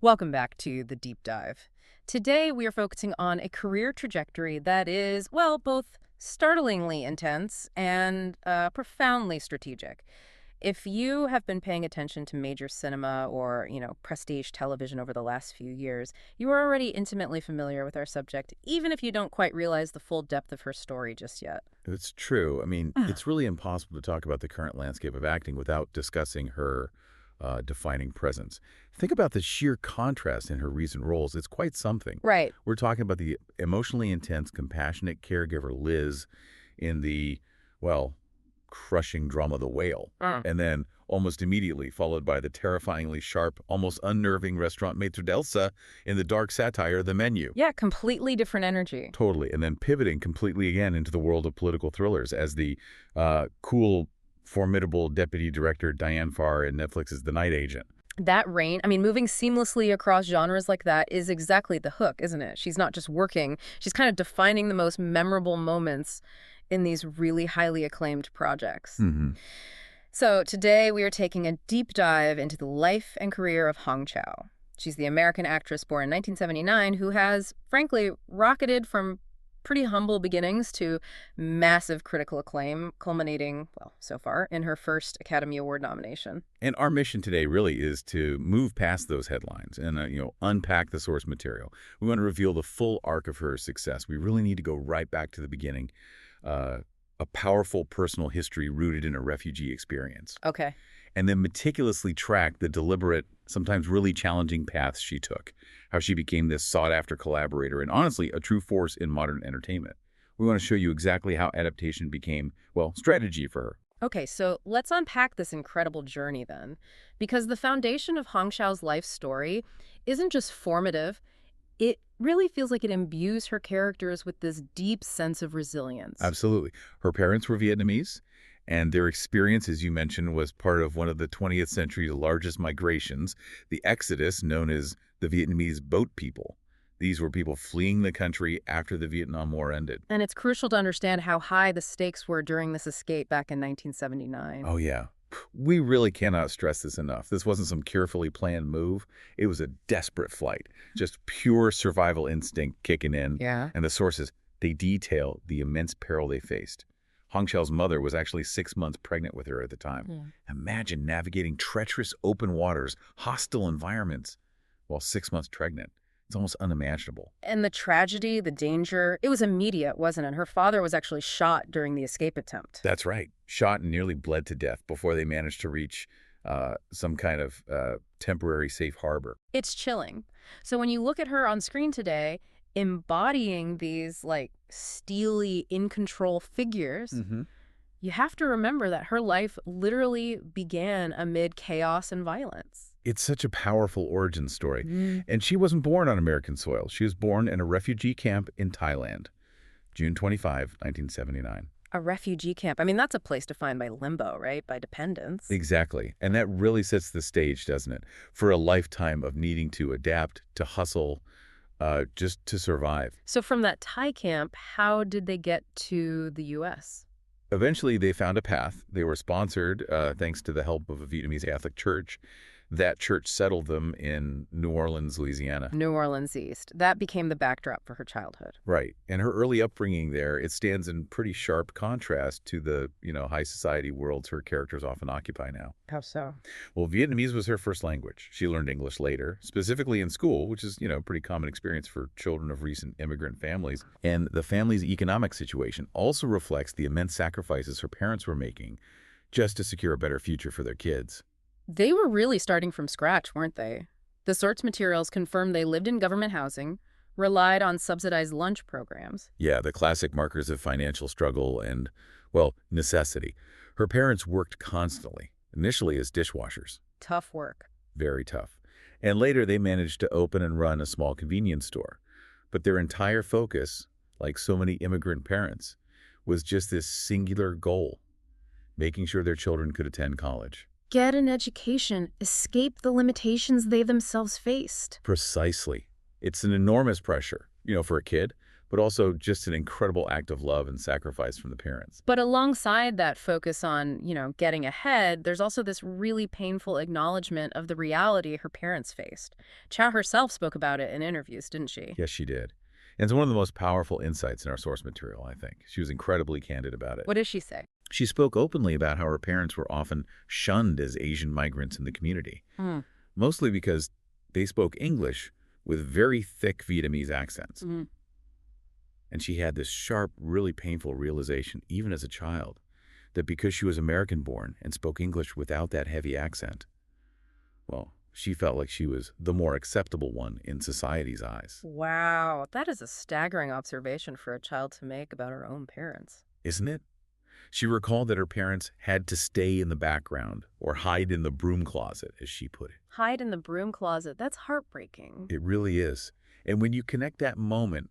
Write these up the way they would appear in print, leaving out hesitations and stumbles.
Welcome back to The Deep Dive. Today, we are focusing on a career trajectory that is, well, both startlingly intense and profoundly strategic. If you have been paying attention to major cinema or, prestige television over the last few years, you are already intimately familiar with our subject, even if you don't quite realize the full depth of her story just yet. It's true. I mean, it's really impossible to talk about the current landscape of acting without discussing her defining presence. Think about the sheer contrast in her recent roles. It's quite something. Right. We're talking about the emotionally intense, compassionate caregiver Liz in the, well, crushing drama The Whale. And then almost immediately followed by the terrifyingly sharp, almost unnerving restaurant maitre d'Elsa in the dark satire The Menu. Yeah, completely different energy. Totally. And then pivoting completely again into the world of political thrillers as the cool, formidable deputy director Diane Farr in Netflix's The Night Agent. That range, moving seamlessly across genres like that is exactly the hook, isn't it? She's not just working, she's kind of defining the most memorable moments in these really highly acclaimed projects. So today we are taking a deep dive into the life and career of Hong Chau. She's the American actress born in 1979 who has, frankly, rocketed from pretty humble beginnings to massive critical acclaim, culminating, well, so far, in her first Academy Award nomination. And our mission today really is to move past those headlines and, unpack the source material. We want to reveal the full arc of her success. We really need to go right back to the beginning. A powerful personal history rooted in a refugee experience. Okay. And then meticulously track the deliberate, sometimes really challenging paths she took, how she became this sought-after collaborator and honestly a true force in modern entertainment. We want to show you exactly how adaptation became, well, strategy for her. Okay, so let's unpack this incredible journey then, because the foundation of Hong Chau's life story isn't just formative, it really feels like it imbues her characters with this deep sense of resilience. Absolutely. Her parents were Vietnamese, and their experience, as you mentioned, was part of one of the 20th century's largest migrations, the Exodus, known as the Vietnamese boat people. These were people fleeing the country after the Vietnam War ended. And it's crucial to understand how high the stakes were during this escape back in 1979. Oh, yeah. We really cannot stress this enough. This wasn't some carefully planned move. It was a desperate flight, just pure survival instinct kicking in. Yeah. And the sources, they detail the immense peril they faced. Hong Chau's mother was actually 6 months pregnant with her at the time. Imagine navigating treacherous open waters, hostile environments, while 6 months pregnant. It's almost unimaginable. And the tragedy, the danger, it was immediate, wasn't it? Her father was actually shot during the escape attempt. That's right. Shot and nearly bled to death before they managed to reach some kind of temporary safe harbor. It's chilling. So when you look at her on screen today, embodying these, steely, in-control figures, you have to remember that her life literally began amid chaos and violence. It's such a powerful origin story. And she wasn't born on American soil. She was born in a refugee camp in Thailand, June 25, 1979. A refugee camp. That's a place defined by limbo, right? By dependence. Exactly. And that really sets the stage, doesn't it? For a lifetime of needing to adapt, to hustle, just to survive. So from that Thai camp, how did they get to the U.S.? Eventually, they found a path. They were sponsored, thanks to the help of a Vietnamese Catholic church. That church settled them in New Orleans, Louisiana. New Orleans East. That became the backdrop for her childhood. Right. And her early upbringing there, it stands in pretty sharp contrast to the, high society worlds her characters often occupy now. How so? Well, Vietnamese was her first language. She learned English later, specifically in school, which is, a pretty common experience for children of recent immigrant families. And the family's economic situation also reflects the immense sacrifices her parents were making just to secure a better future for their kids. They were really starting from scratch, weren't they? The source materials confirm they lived in government housing, relied on subsidized lunch programs. Yeah, the classic markers of financial struggle and, well, necessity. Her parents worked constantly, initially as dishwashers. Tough work. Very tough. And later they managed to open and run a small convenience store. But their entire focus, like so many immigrant parents, was just this singular goal, making sure their children could attend college. Get an education, escape the limitations they themselves faced. Precisely. It's an enormous pressure, for a kid, but also just an incredible act of love and sacrifice from the parents. But alongside that focus on, getting ahead, there's also this really painful acknowledgement of the reality her parents faced. Chow herself spoke about it in interviews, didn't she? Yes, she did. And it's one of the most powerful insights in our source material, I think. She was incredibly candid about it. What did she say? She spoke openly about how her parents were often shunned as Asian migrants in the community, mostly because they spoke English with very thick Vietnamese accents. And she had this sharp, really painful realization, even as a child, that because she was American-born and spoke English without that heavy accent, well, she felt like she was the more acceptable one in society's eyes. Wow, that is a staggering observation for a child to make about her own parents. Isn't it? She recalled that her parents had to stay in the background or hide in the broom closet, as she put it. Hide in the broom closet. That's heartbreaking. It really is. And when you connect that moment,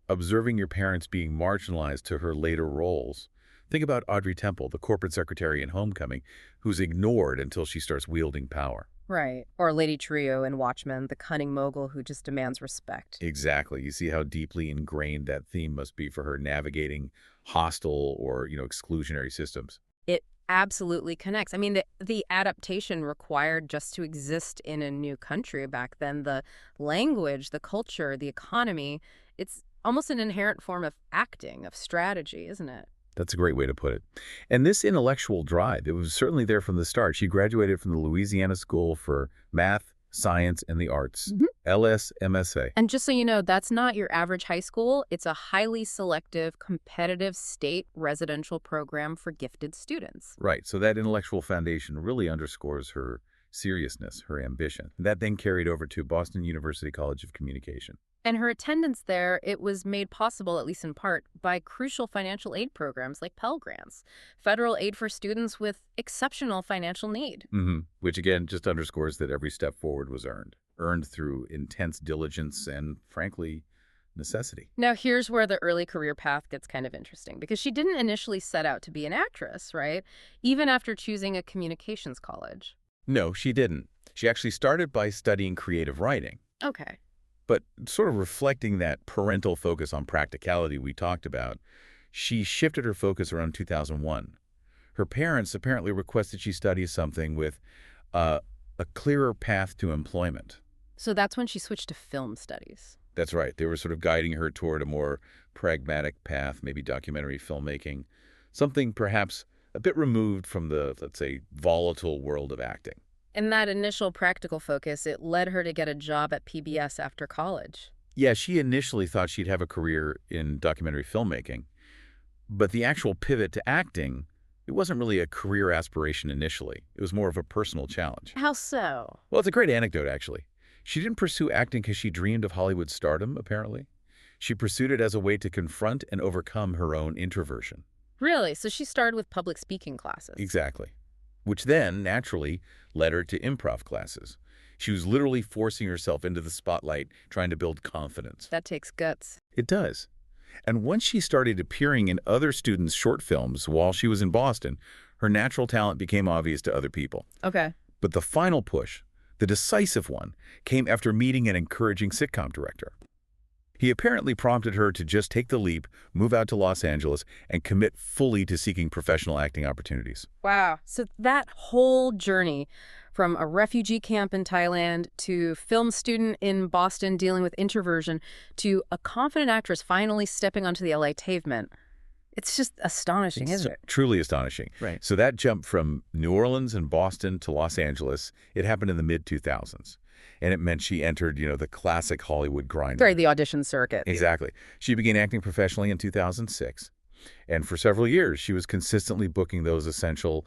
observing your parents being marginalized to her later roles, think about Audrey Temple, the corporate secretary in Homecoming, who's ignored until she starts wielding power. Right. Or Lady Trio in Watchmen, the cunning mogul who just demands respect. Exactly. You see how deeply ingrained that theme must be for her navigating hostile or, exclusionary systems. It absolutely connects. I mean, the adaptation required just to exist in a new country back then, the language, the culture, the economy, it's almost an inherent form of acting, of strategy, isn't it? That's a great way to put it. And this intellectual drive, it was certainly there from the start. She graduated from the Louisiana School for Math, Science, and the Arts, LS-MSA. And just so you know, that's not your average high school. It's a highly selective, competitive state residential program for gifted students. Right. So that intellectual foundation really underscores her seriousness, her ambition. That then carried over to Boston University College of Communication. And her attendance there, it was made possible, at least in part, by crucial financial aid programs like Pell Grants, federal aid for students with exceptional financial need. Which, again, just underscores that every step forward was earned through intense diligence and, frankly, necessity. Now, here's where the early career path gets kind of interesting, because she didn't initially set out to be an actress, right? Even after choosing a communications college. No, she didn't. She actually started by studying creative writing. Okay. But sort of reflecting that parental focus on practicality we talked about, she shifted her focus around 2001. Her parents apparently requested she study something with a clearer path to employment. So that's when she switched to film studies. That's right. They were sort of guiding her toward a more pragmatic path, maybe documentary filmmaking, something perhaps a bit removed from the, let's say, volatile world of acting. And that initial practical focus, it led her to get a job at PBS after college. Yeah, she initially thought she'd have a career in documentary filmmaking, but the actual pivot to acting, it wasn't really a career aspiration initially. It was more of a personal challenge. How so? Well, it's a great anecdote, actually. She didn't pursue acting because she dreamed of Hollywood stardom, apparently. She pursued it as a way to confront and overcome her own introversion. Really? So she started with public speaking classes? Exactly. Which then, naturally, led her to improv classes. She was literally forcing herself into the spotlight, trying to build confidence. That takes guts. It does. And once she started appearing in other students' short films while she was in Boston, her natural talent became obvious to other people. Okay. But the final push, the decisive one, came after meeting an encouraging sitcom director. He apparently prompted her to just take the leap, move out to Los Angeles, and commit fully to seeking professional acting opportunities. Wow. So that whole journey from a refugee camp in Thailand to film student in Boston dealing with introversion to a confident actress finally stepping onto the LA pavement, it's just astonishing, isn't it? Truly astonishing. Right. So that jump from New Orleans and Boston to Los Angeles, it happened in the mid-2000s. And it meant she entered, the classic Hollywood grind. Right, the audition circuit. Exactly. She began acting professionally in 2006. And for several years, she was consistently booking those essential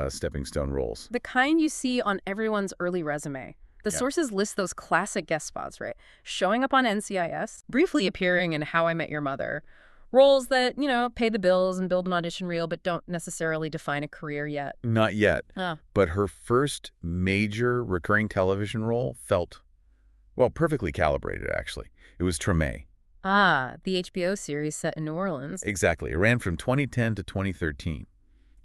stepping stone roles. The kind you see on everyone's early resume. The sources list those classic guest spots, right? Showing up on NCIS, briefly appearing in How I Met Your Mother. Roles that, pay the bills and build an audition reel, but don't necessarily define a career yet. Not yet. Oh. But her first major recurring television role felt, well, perfectly calibrated, actually. It was Treme. Ah, the HBO series set in New Orleans. Exactly. It ran from 2010 to 2013.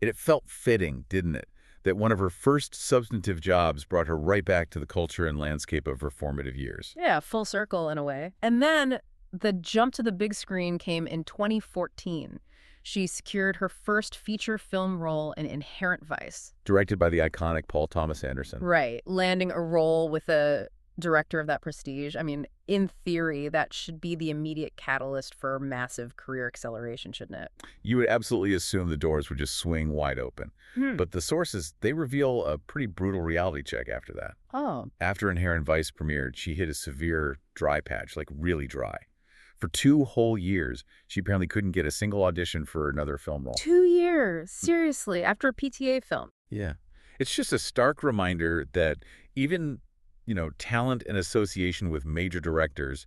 It felt fitting, didn't it, that one of her first substantive jobs brought her right back to the culture and landscape of her formative years. Yeah, full circle in a way. And then the jump to the big screen came in 2014. She secured her first feature film role in Inherent Vice. Directed by the iconic Paul Thomas Anderson. Right, landing a role with a director of that prestige. I mean, in theory, that should be the immediate catalyst for massive career acceleration, shouldn't it? You would absolutely assume the doors would just swing wide open. But the sources, they reveal a pretty brutal reality check after that. Oh. After Inherent Vice premiered, she hit a severe dry patch, like really dry. For 2 whole years, she apparently couldn't get a single audition for another film role. 2 years? Seriously, after a PTA film? Yeah. It's just a stark reminder that even, talent and association with major directors,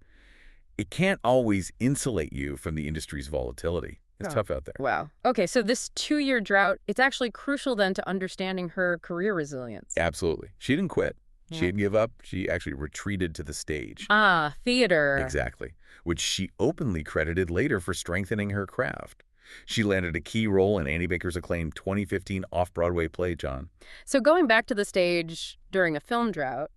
it can't always insulate you from the industry's volatility. It's tough out there. Wow. Okay, so this 2-year drought, it's actually crucial then to understanding her career resilience. Absolutely. She didn't quit. Yeah. She didn't give up. She actually retreated to the stage. Ah, theater. Exactly. Which she openly credited later for strengthening her craft. She landed a key role in Annie Baker's acclaimed 2015 off-Broadway play, John. So going back to the stage during a film drought,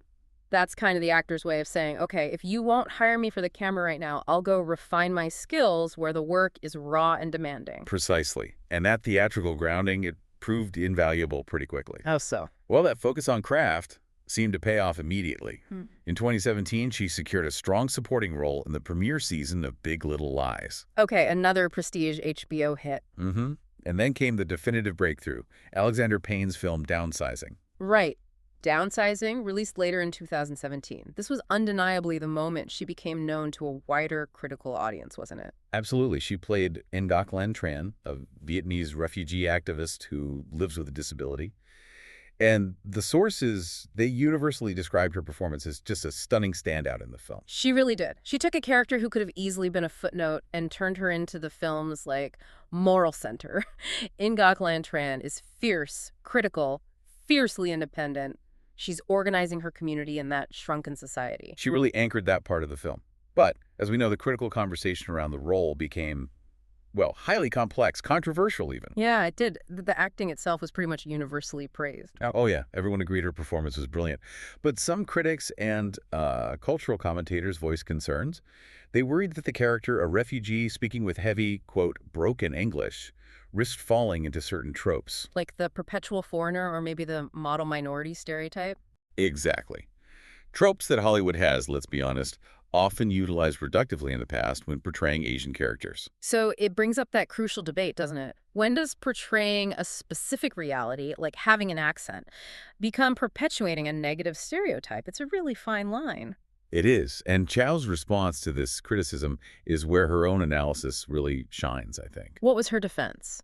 that's kind of the actor's way of saying, okay, if you won't hire me for the camera right now, I'll go refine my skills where the work is raw and demanding. Precisely. And that theatrical grounding, it proved invaluable pretty quickly. How so? Well, that focus on craft seemed to pay off immediately. In 2017, she secured a strong supporting role in the premiere season of Big Little Lies. Okay, another prestige HBO hit. And then came the definitive breakthrough, Alexander Payne's film Downsizing. Right. Downsizing, released later in 2017. This was undeniably the moment she became known to a wider critical audience, wasn't it? Absolutely. She played Ngoc Lan Tran, a Vietnamese refugee activist who lives with a disability. And the sources, they universally described her performance as just a stunning standout in the film. She really did. She took a character who could have easily been a footnote and turned her into the film's, moral center. Ngoc Lan Tran is fierce, critical, fiercely independent. She's organizing her community in that shrunken society. She really anchored that part of the film. But, as we know, the critical conversation around the role became, highly complex, controversial even. Yeah, it did. The acting itself was pretty much universally praised. Oh, yeah. Everyone agreed her performance was brilliant. But some critics and cultural commentators voiced concerns. They worried that the character, a refugee speaking with heavy, quote, broken English, risked falling into certain tropes. Like the perpetual foreigner or maybe the model minority stereotype? Exactly. Tropes that Hollywood has, let's be honest, often utilized reductively in the past when portraying Asian characters. So it brings up that crucial debate, doesn't it? When does portraying a specific reality, like having an accent, become perpetuating a negative stereotype? It's a really fine line. It is, and Chau's response to this criticism is where her own analysis really shines, I think. What was her defense?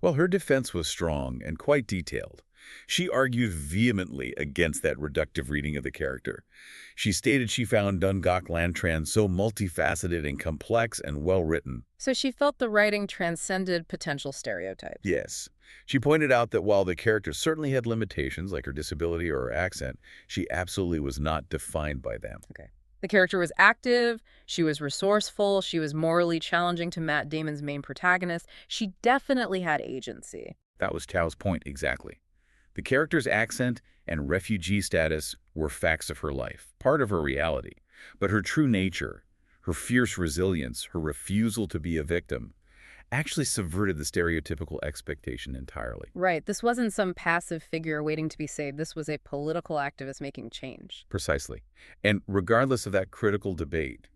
Well, her defense was strong and quite detailed. She argued vehemently against that reductive reading of the character. She stated she found Ngoc Lan Tran so multifaceted and complex and well-written. So she felt the writing transcended potential stereotypes. Yes. She pointed out that while the character certainly had limitations, like her disability or her accent, she absolutely was not defined by them. Okay. The character was active, she was resourceful, she was morally challenging to Matt Damon's main protagonist. She definitely had agency. That was Chau's point, exactly. The character's accent and refugee status were facts of her life, part of her reality. But her true nature, her fierce resilience, her refusal to be a victim, actually subverted the stereotypical expectation entirely. Right. This wasn't some passive figure waiting to be saved. This was a political activist making change. Precisely. And regardless of that critical debate,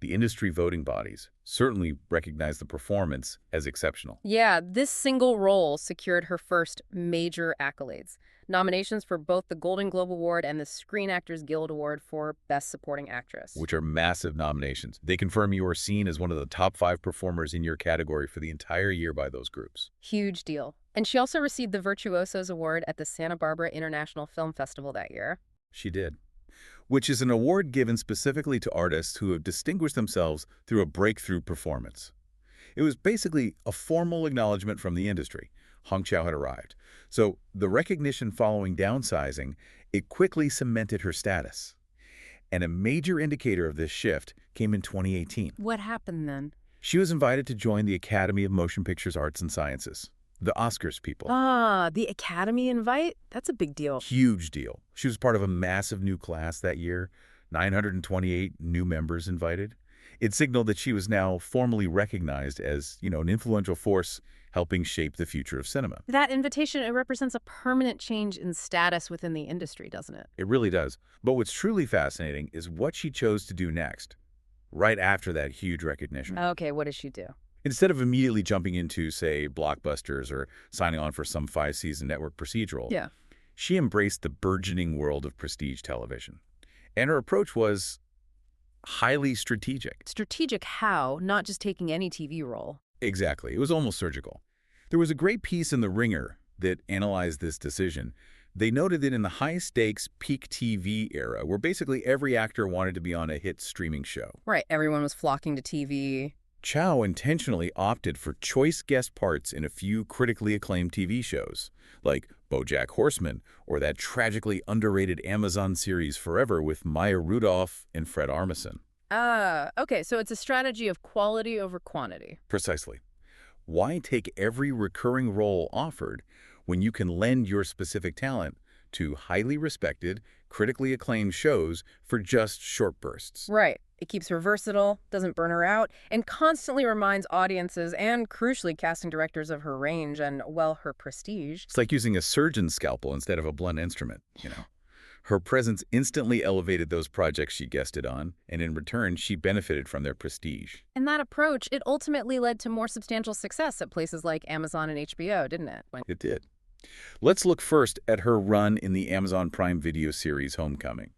the industry voting bodies certainly recognized the performance as exceptional. Yeah, this single role secured her first major accolades. Nominations for both the Golden Globe Award and the Screen Actors Guild Award for Best Supporting Actress. Which are massive nominations. They confirm you are seen as one of the top 5 performers in your category for the entire year by those groups. Huge deal. And she also received the Virtuosos Award at the Santa Barbara International Film Festival that year. She did. Which is an award given specifically to artists who have distinguished themselves through a breakthrough performance. It was basically a formal acknowledgement from the industry. Hong Chau had arrived. So the recognition following Downsizing, it quickly cemented her status. And a major indicator of this shift came in 2018. What happened then? She was invited to join the Academy of Motion Pictures Arts and Sciences. The Oscars people. Ah, the Academy invite? That's a big deal. Huge deal. She was part of a massive new class that year, 928 new members invited. It signaled that she was now formally recognized as, an influential force helping shape the future of cinema. That invitation, it represents a permanent change in status within the industry, doesn't it? It really does. But what's truly fascinating is what she chose to do next, right after that huge recognition. Okay, what does she do? Instead of immediately jumping into, say, blockbusters or signing on for some 5-season network procedural, Yeah. she embraced the burgeoning world of prestige television. And her approach was highly strategic. Strategic how, not just taking any TV role. Exactly. It was almost surgical. There was a great piece in The Ringer that analyzed this decision. They noted that in the high-stakes peak TV era, where basically every actor wanted to be on a hit streaming show, Right, everyone was flocking to TV. Chau intentionally opted for choice guest parts in a few critically acclaimed TV shows, like BoJack Horseman or that tragically underrated Amazon series Forever with Maya Rudolph and Fred Armisen. Okay, so it's a strategy of quality over quantity. Precisely. Why take every recurring role offered when you can lend your specific talent to highly respected, critically acclaimed shows for just short bursts? Right. It keeps her versatile, doesn't burn her out, and constantly reminds audiences and, crucially, casting directors of her range and, well, her prestige. It's like using a surgeon's scalpel instead of a blunt instrument. Her presence instantly elevated those projects she guested on, and in return, she benefited from their prestige. And that approach, it ultimately led to more substantial success at places like Amazon and HBO, didn't it? It did. Let's look first at her run in the Amazon Prime Video series Homecoming.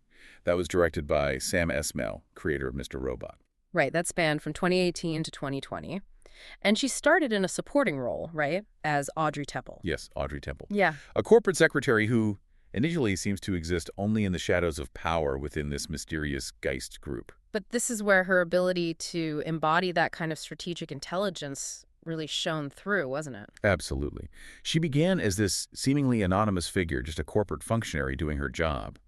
That was directed by Sam Esmail, creator of Mr. Robot. Right, that spanned from 2018 to 2020. And she started in a supporting role, right, as Audrey Temple. Yes, Audrey Temple. Yeah. A corporate secretary who initially seems to exist only in the shadows of power within this mysterious Geist group. But this is where her ability to embody that kind of strategic intelligence really shone through, wasn't it? Absolutely. She began as this seemingly anonymous figure, just a corporate functionary doing her job.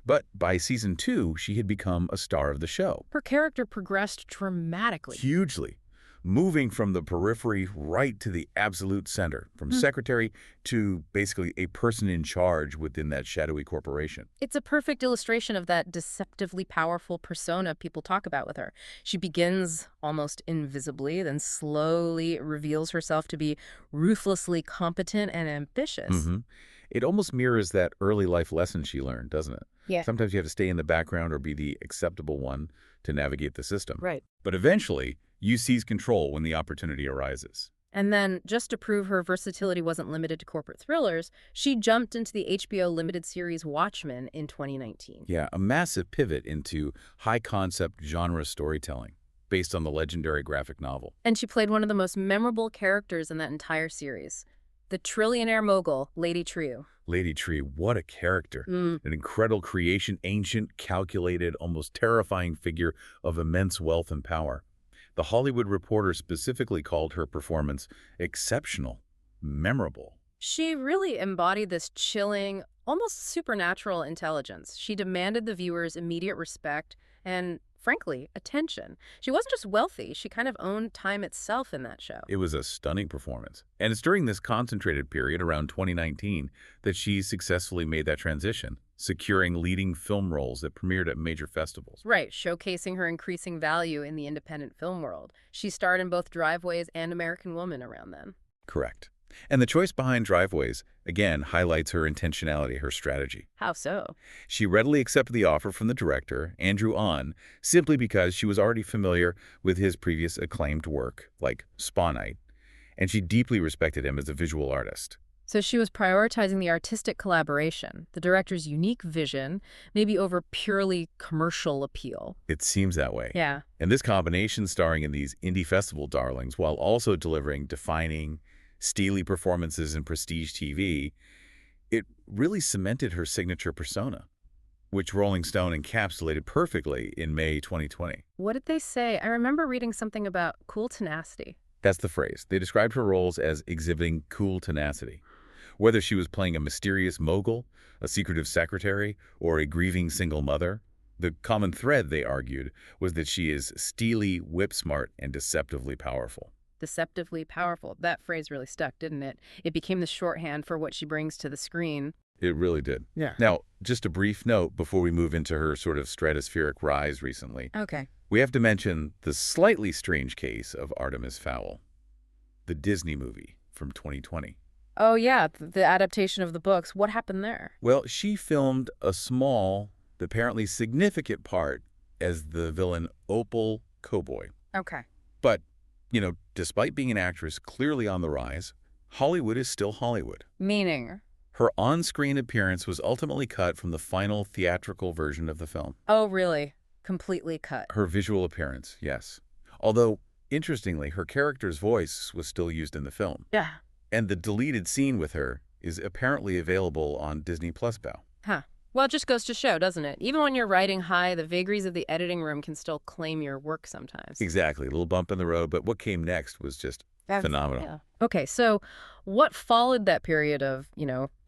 But by season 2, she had become a star of the show. Her character progressed dramatically. Hugely. Moving from the periphery right to the absolute center, from secretary to basically a person in charge within that shadowy corporation. It's a perfect illustration of that deceptively powerful persona people talk about with her. She begins almost invisibly, then slowly reveals herself to be ruthlessly competent and ambitious. It almost mirrors that early life lesson she learned, doesn't it? Yeah. Sometimes you have to stay in the background or be the acceptable one to navigate the system. Right. But eventually, you seize control when the opportunity arises. And then, just to prove her versatility wasn't limited to corporate thrillers, she jumped into the HBO limited series Watchmen in 2019. Yeah, a massive pivot into high-concept genre storytelling based on the legendary graphic novel. And she played one of the most memorable characters in that entire series, the trillionaire mogul, Lady Trieu. Lady Tree, what a character. An incredible creation, ancient, calculated, almost terrifying figure of immense wealth and power. The Hollywood Reporter specifically called her performance exceptional, memorable. She really embodied this chilling, almost supernatural intelligence. She demanded the viewer's immediate respect and, frankly, attention. She wasn't just wealthy, she kind of owned time itself in that show. It was a stunning performance. And it's during this concentrated period around 2019 that she successfully made that transition, securing leading film roles that premiered at major festivals. Right, showcasing her increasing value in the independent film world. She starred in both Driveways and American Woman around then. Correct. And the choice behind Driveways, again, highlights her intentionality, her strategy. How so? She readily accepted the offer from the director, Andrew Ahn, simply because she was already familiar with his previous acclaimed work, like Spa Night, and she deeply respected him as a visual artist. So she was prioritizing the artistic collaboration, the director's unique vision, maybe over purely commercial appeal. It seems that way. Yeah. And this combination, starring in these indie festival darlings while also delivering defining, steely performances in prestige TV, it really cemented her signature persona, which Rolling Stone encapsulated perfectly in May 2020. What did they say? I remember reading something about cool tenacity. That's the phrase. They described her roles as exhibiting cool tenacity. Whether she was playing a mysterious mogul, a secretive secretary, or a grieving single mother, the common thread, they argued, was that she is steely, whip-smart, and deceptively powerful. Deceptively powerful. That phrase really stuck, didn't it? It became the shorthand for what she brings to the screen. It really did. Yeah. Now, just a brief note before we move into her sort of stratospheric rise recently. Okay. We have to mention the slightly strange case of Artemis Fowl, the Disney movie from 2020. Oh, yeah, the adaptation of the books. What happened there? Well, she filmed a small, but apparently significant part as the villain Opal Cowboy. Okay. But, despite being an actress clearly on the rise, Hollywood is still Hollywood. Meaning? Her on-screen appearance was ultimately cut from the final theatrical version of the film. Oh, really? Completely cut. Her visual appearance, yes. Although, interestingly, her character's voice was still used in the film. Yeah. And the deleted scene with her is apparently available on Disney Plus Bow. Huh. Well, it just goes to show, doesn't it? Even when you're riding high, the vagaries of the editing room can still claim your work sometimes. Exactly. A little bump in the road, but what came next was just phenomenal. Yeah. Okay, so what followed that period of,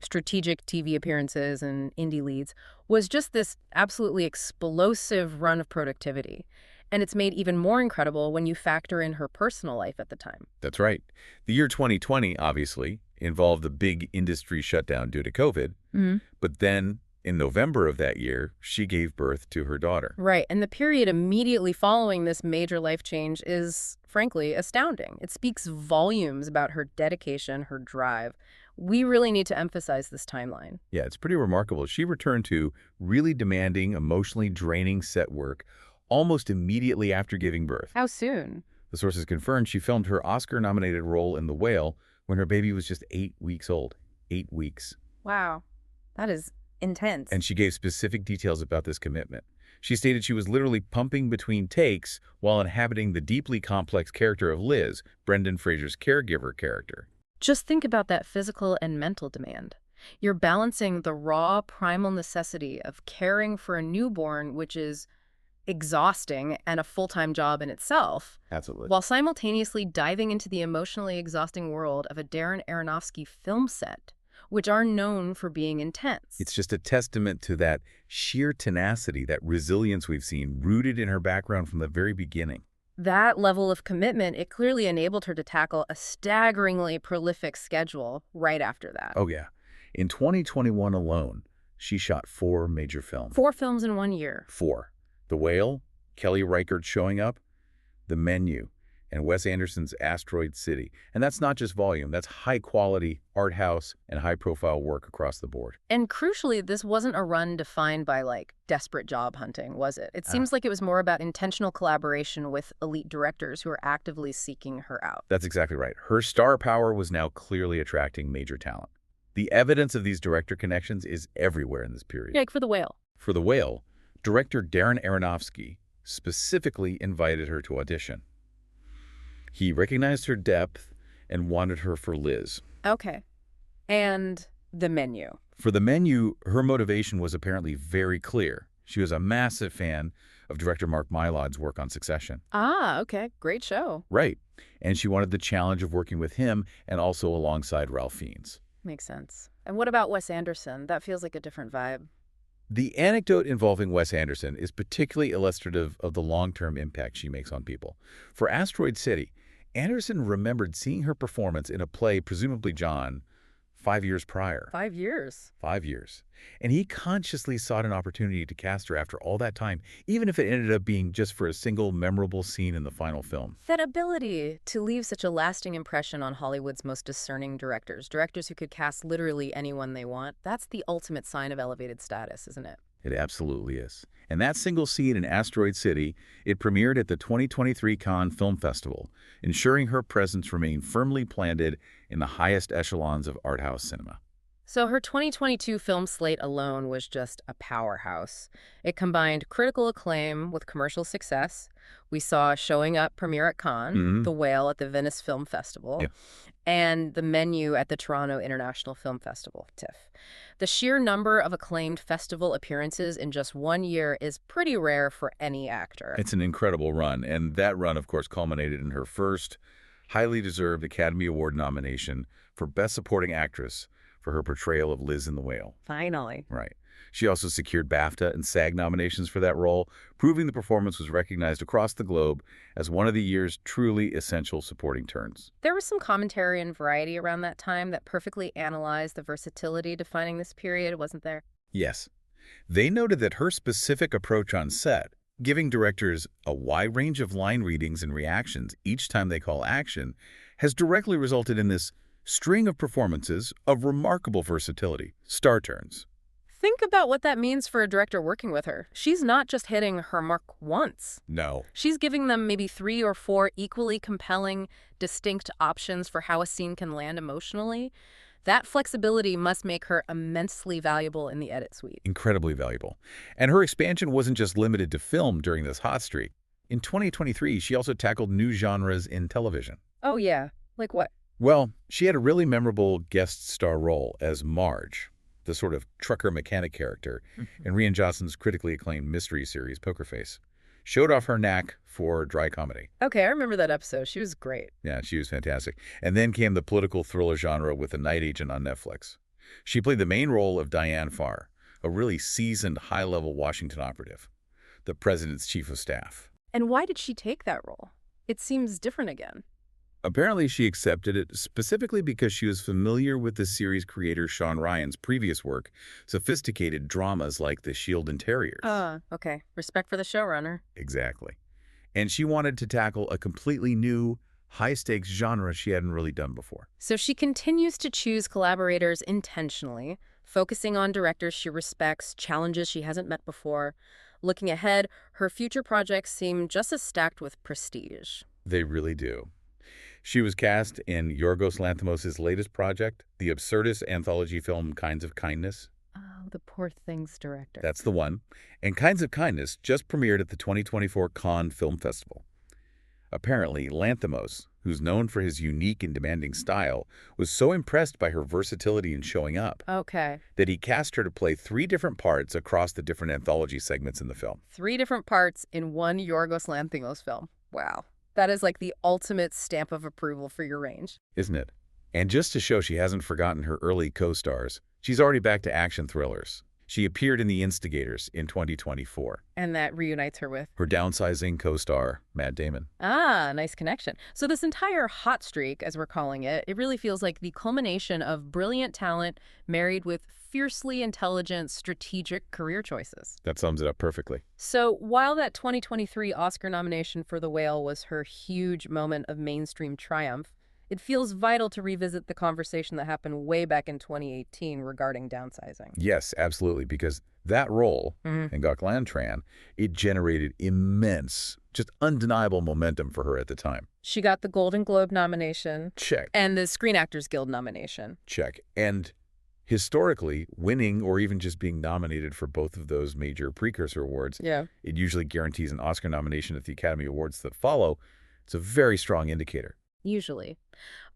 strategic TV appearances and indie leads was just this absolutely explosive run of productivity. And it's made even more incredible when you factor in her personal life at the time. That's right. The year 2020, obviously, involved the big industry shutdown due to COVID. Mm-hmm. But then, in November of that year, she gave birth to her daughter. Right, and the period immediately following this major life change is, frankly, astounding. It speaks volumes about her dedication, her drive. We really need to emphasize this timeline. Yeah, it's pretty remarkable. She returned to really demanding, emotionally draining set work almost immediately after giving birth. How soon? The sources confirmed she filmed her Oscar-nominated role in The Whale when her baby was just 8 weeks old. 8 weeks. Wow, that is intense. And she gave specific details about this commitment. She stated she was literally pumping between takes while inhabiting the deeply complex character of Liz, Brendan Fraser's caregiver character. Just think about that physical and mental demand. You're balancing the raw, primal necessity of caring for a newborn, which is exhausting and a full-time job in itself, Absolutely. while simultaneously diving into the emotionally exhausting world of a Darren Aronofsky film set, which are known for being intense. It's just a testament to that sheer tenacity, that resilience we've seen rooted in her background from the very beginning. That level of commitment, it clearly enabled her to tackle a staggeringly prolific schedule right after that. Oh, yeah. In 2021 alone, she shot 4 major films. 4 films in 1 year. 4. The Whale, Kelly Reichert Showing Up, The Menu, and Wes Anderson's Asteroid City. And that's not just volume, that's high-quality, art house, and high-profile work across the board. And crucially, this wasn't a run defined by, desperate job hunting, was it? It seems like it was more about intentional collaboration with elite directors who are actively seeking her out. That's exactly right. Her star power was now clearly attracting major talent. The evidence of these director connections is everywhere in this period. Like for The Whale. For The Whale, director Darren Aronofsky specifically invited her to audition. He recognized her depth and wanted her for Liz. Okay. And The Menu. For The Menu, her motivation was apparently very clear. She was a massive fan of director Mark Mylod's work on Succession. Ah, okay. Great show. Right. And she wanted the challenge of working with him and also alongside Ralph Fiennes. Makes sense. And what about Wes Anderson? That feels like a different vibe. The anecdote involving Wes Anderson is particularly illustrative of the long-term impact she makes on people. For Asteroid City, Anderson remembered seeing her performance in a play, presumably John, 5 years prior. 5 years. 5 years. And he consciously sought an opportunity to cast her after all that time, even if it ended up being just for a single memorable scene in the final film. That ability to leave such a lasting impression on Hollywood's most discerning directors who could cast literally anyone they want, that's the ultimate sign of elevated status, isn't it? It absolutely is. And that single scene in Asteroid City, it premiered at the 2023 Cannes Film Festival, ensuring her presence remained firmly planted in the highest echelons of art house cinema. So her 2022 film slate alone was just a powerhouse. It combined critical acclaim with commercial success. We saw Showing Up premiere at Cannes, The Whale at the Venice Film Festival, and The Menu at the Toronto International Film Festival, TIFF. The sheer number of acclaimed festival appearances in just 1 year is pretty rare for any actor. It's an incredible run, and that run, of course, culminated in her first highly deserved Academy Award nomination for Best Supporting Actress for her portrayal of Liz in The Whale. Finally. Right. She also secured BAFTA and SAG nominations for that role, proving the performance was recognized across the globe as one of the year's truly essential supporting turns. There was some commentary and variety around that time that perfectly analyzed the versatility defining this period, wasn't there? Yes. They noted that her specific approach on set, giving directors a wide range of line readings and reactions each time they call action, has directly resulted in this string of performances of remarkable versatility, star turns. Think about what that means for a director working with her. She's not just hitting her mark once. No. She's giving them maybe 3 or 4 equally compelling, distinct options for how a scene can land emotionally. That flexibility must make her immensely valuable in the edit suite. Incredibly valuable. And her expansion wasn't just limited to film during this hot streak. In 2023, she also tackled new genres in television. Oh yeah, like what? Well, she had a really memorable guest star role as Marge, the sort of trucker mechanic character in Rian Johnson's critically acclaimed mystery series, Poker Face. Showed off her knack for dry comedy. Okay, I remember that episode. She was great. Yeah, she was fantastic. And then came the political thriller genre with The Night Agent on Netflix. She played the main role of Diane Farr, a really seasoned, high-level Washington operative, the president's chief of staff. And why did she take that role? It seems different again. Apparently, she accepted it specifically because she was familiar with the series creator Sean Ryan's previous work, sophisticated dramas like The Shield and Terriers. Okay. Respect for the showrunner. Exactly. And she wanted to tackle a completely new, high-stakes genre she hadn't really done before. So she continues to choose collaborators intentionally, focusing on directors she respects, challenges she hasn't met before. Looking ahead, her future projects seem just as stacked with prestige. They really do. She was cast in Yorgos Lanthimos' latest project, the absurdist anthology film Kinds of Kindness. Oh, the Poor Things director. That's the one. And Kinds of Kindness just premiered at the 2024 Cannes Film Festival. Apparently, Lanthimos, who's known for his unique and demanding style, was so impressed by her versatility in showing up that he cast her to play 3 different parts across the different anthology segments in the film. 3 different parts in one Yorgos Lanthimos film. Wow. That is like the ultimate stamp of approval for your range. Isn't it? And just to show she hasn't forgotten her early co-stars, she's already back to action thrillers. She appeared in The Instigators in 2024. And that reunites her with? Her Downsizing co-star, Matt Damon. Ah, nice connection. So this entire hot streak, as we're calling it, it really feels like the culmination of brilliant talent married with fiercely intelligent, strategic career choices. That sums it up perfectly. So while that 2023 Oscar nomination for The Whale was her huge moment of mainstream triumph, it feels vital to revisit the conversation that happened way back in 2018 regarding downsizing. Yes, absolutely, because that role, in Ngok Lan Tran, it generated immense, just undeniable momentum for her at the time. She got the Golden Globe nomination. Check. And the Screen Actors Guild nomination. Check. And historically, winning or even just being nominated for both of those major precursor awards, it usually guarantees an Oscar nomination at the Academy Awards that follow. It's a very strong indicator. Usually.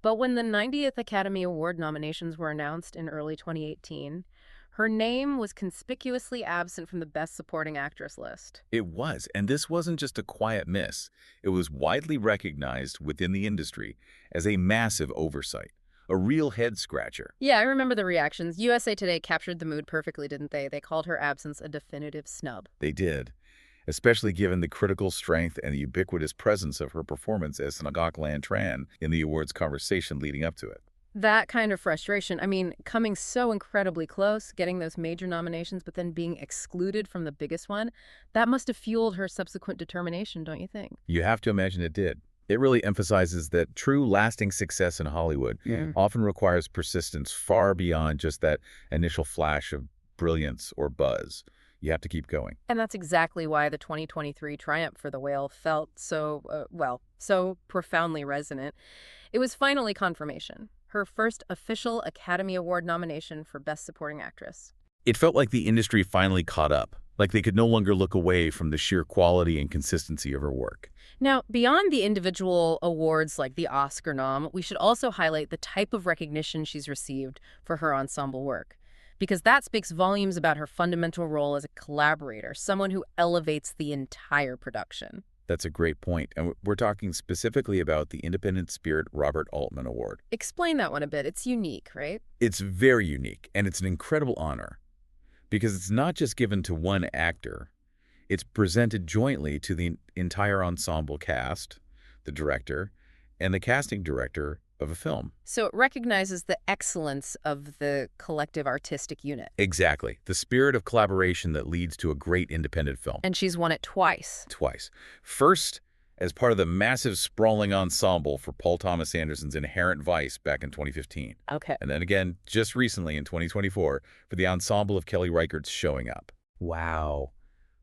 But when the 90th Academy Award nominations were announced in early 2018, her name was conspicuously absent from the Best Supporting Actress list. It was, and this wasn't just a quiet miss. It was widely recognized within the industry as a massive oversight, a real head-scratcher. Yeah, I remember the reactions. USA Today captured the mood perfectly, didn't they? They called her absence a definitive snub. They did, especially given the critical strength and the ubiquitous presence of her performance as Ngok Lan Tran in the awards conversation leading up to it. That kind of frustration, I mean, coming so incredibly close, getting those major nominations, but then being excluded from the biggest one, that must have fueled her subsequent determination, don't you think? You have to imagine it did. It really emphasizes that true lasting success in Hollywood often requires persistence far beyond just that initial flash of brilliance or buzz. You have to keep going. And that's exactly why the 2023 triumph for The Whale felt so, so profoundly resonant. It was finally confirmation. Her first official Academy Award nomination for Best Supporting Actress. It felt like the industry finally caught up, like they could no longer look away from the sheer quality and consistency of her work. Now, beyond the individual awards like the Oscar nom, we should also highlight the type of recognition she's received for her ensemble work, because that speaks volumes about her fundamental role as a collaborator, someone who elevates the entire production. That's a great point, and we're talking specifically about the Independent Spirit Robert Altman Award. Explain that one a bit. It's unique, right? It's very unique, and it's an incredible honor. because it's not just given to one actor. It's presented jointly to the entire ensemble cast, the director, and the casting director of a film. So it recognizes the excellence of the collective artistic unit. Exactly. The spirit of collaboration that leads to a great independent film. And she's won it twice. Twice. First, as part of the massive sprawling ensemble for Paul Thomas Anderson's Inherent Vice back in 2015. Okay. And then again, just recently in 2024, for the ensemble of Kelly Reichardt's Showing Up. Wow.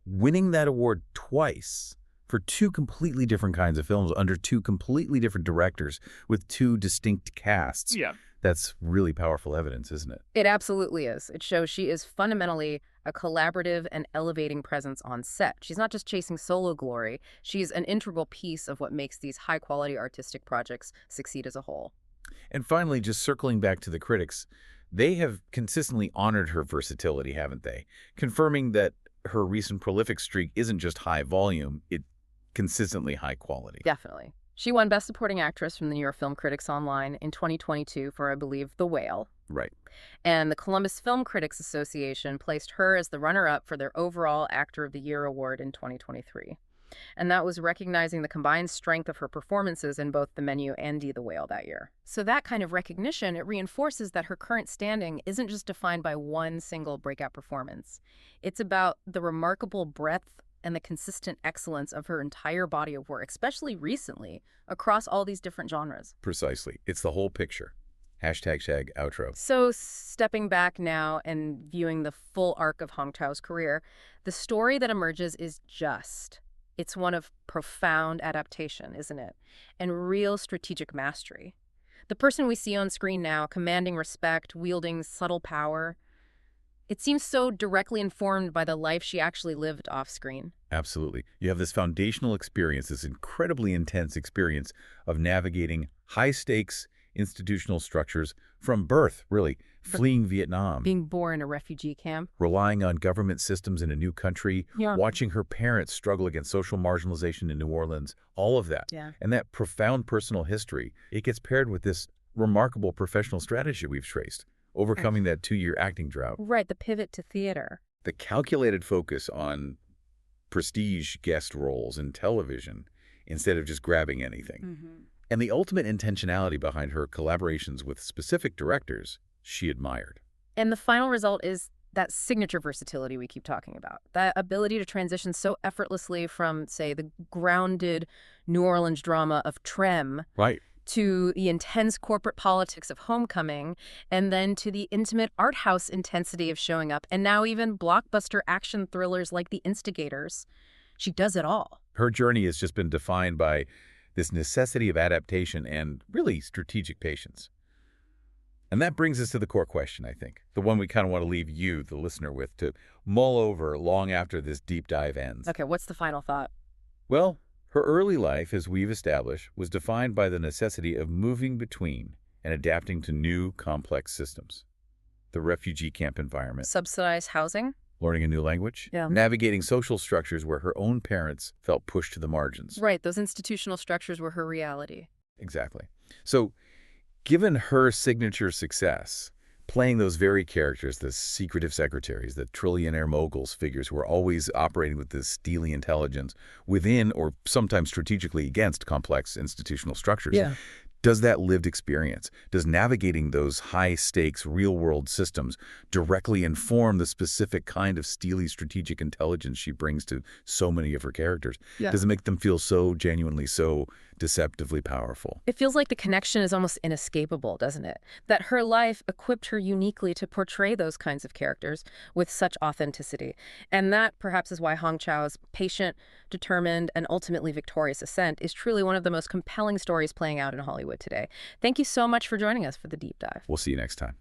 Winning that award twice for two completely different kinds of films under two completely different directors with two distinct casts. Yeah. That's really powerful evidence, isn't it? It absolutely is. It shows she is fundamentally a collaborative and elevating presence on set. She's not just chasing solo glory. She's an integral piece of what makes these high-quality artistic projects succeed as a whole. And finally, just circling back to the critics, they have consistently honored her versatility, haven't they? Confirming that her recent prolific streak isn't just high volume, it's consistently high quality. Definitely. She won Best Supporting Actress from the New York Film Critics Online in 2022 for, I believe, The Whale. Right. And the Columbus Film Critics Association placed her as the runner-up for their overall Actor of the Year award in 2023. And that was recognizing the combined strength of her performances in both The Menu and The Whale that year. So that kind of recognition, it reinforces that her current standing isn't just defined by one single breakout performance. It's about the remarkable breadth and the consistent excellence of her entire body of work, especially recently, across all these different genres. Precisely. It's the whole picture. #shag outro. So stepping back now and viewing the full arc of Hong Chau's career, the story that emerges is just. It's one of profound adaptation, isn't it? And real strategic mastery. The person we see on screen now, commanding respect, wielding subtle power, it seems so directly informed by the life she actually lived off-screen. Absolutely. You have this foundational experience, this incredibly intense experience of navigating high-stakes institutional structures from birth, really, fleeing Vietnam, Being born in a refugee camp. relying on government systems in a new country, Yeah. watching her parents struggle against social marginalization in New Orleans, all of that. Yeah. And that profound personal history, it gets paired with this remarkable professional strategy we've traced, overcoming that 2-year acting drought. Right, the pivot to theater. The calculated focus on prestige guest roles in television instead of just grabbing anything. And the ultimate intentionality behind her collaborations with specific directors she admired. And the final result is that signature versatility we keep talking about. That ability to transition so effortlessly from, say, the grounded New Orleans drama of Treme Right. to the intense corporate politics of Homecoming, and then to the intimate art house intensity of Showing Up, and now even blockbuster action thrillers like The Instigators. She does it all. Her journey has just been defined by this necessity of adaptation and really strategic patience. And that brings us to the core question, I think, the one we kind of want to leave you, the listener, with to mull over long after this deep dive ends. Okay, what's the final thought? Well, her early life, as we've established, was defined by the necessity of moving between and adapting to new complex systems. The refugee camp environment, Subsidized housing? learning a new language, Yeah. navigating social structures where her own parents felt pushed to the margins. Right, those institutional structures were her reality. Exactly. So, given her signature success, playing those very characters, the secretive secretaries, the trillionaire moguls figures who are always operating with this steely intelligence within or sometimes strategically against complex institutional structures, does that lived experience, does navigating those high-stakes real-world systems directly inform the specific kind of steely strategic intelligence she brings to so many of her characters? Yeah. Does it make them feel so genuinely, so deceptively powerful? It feels like the connection is almost inescapable, doesn't it? That her life equipped her uniquely to portray those kinds of characters with such authenticity. And that perhaps is why Hong Chau's patient, determined, and ultimately victorious ascent is truly one of the most compelling stories playing out in Hollywood today. Thank you so much for joining us for the deep dive. We'll see you next time.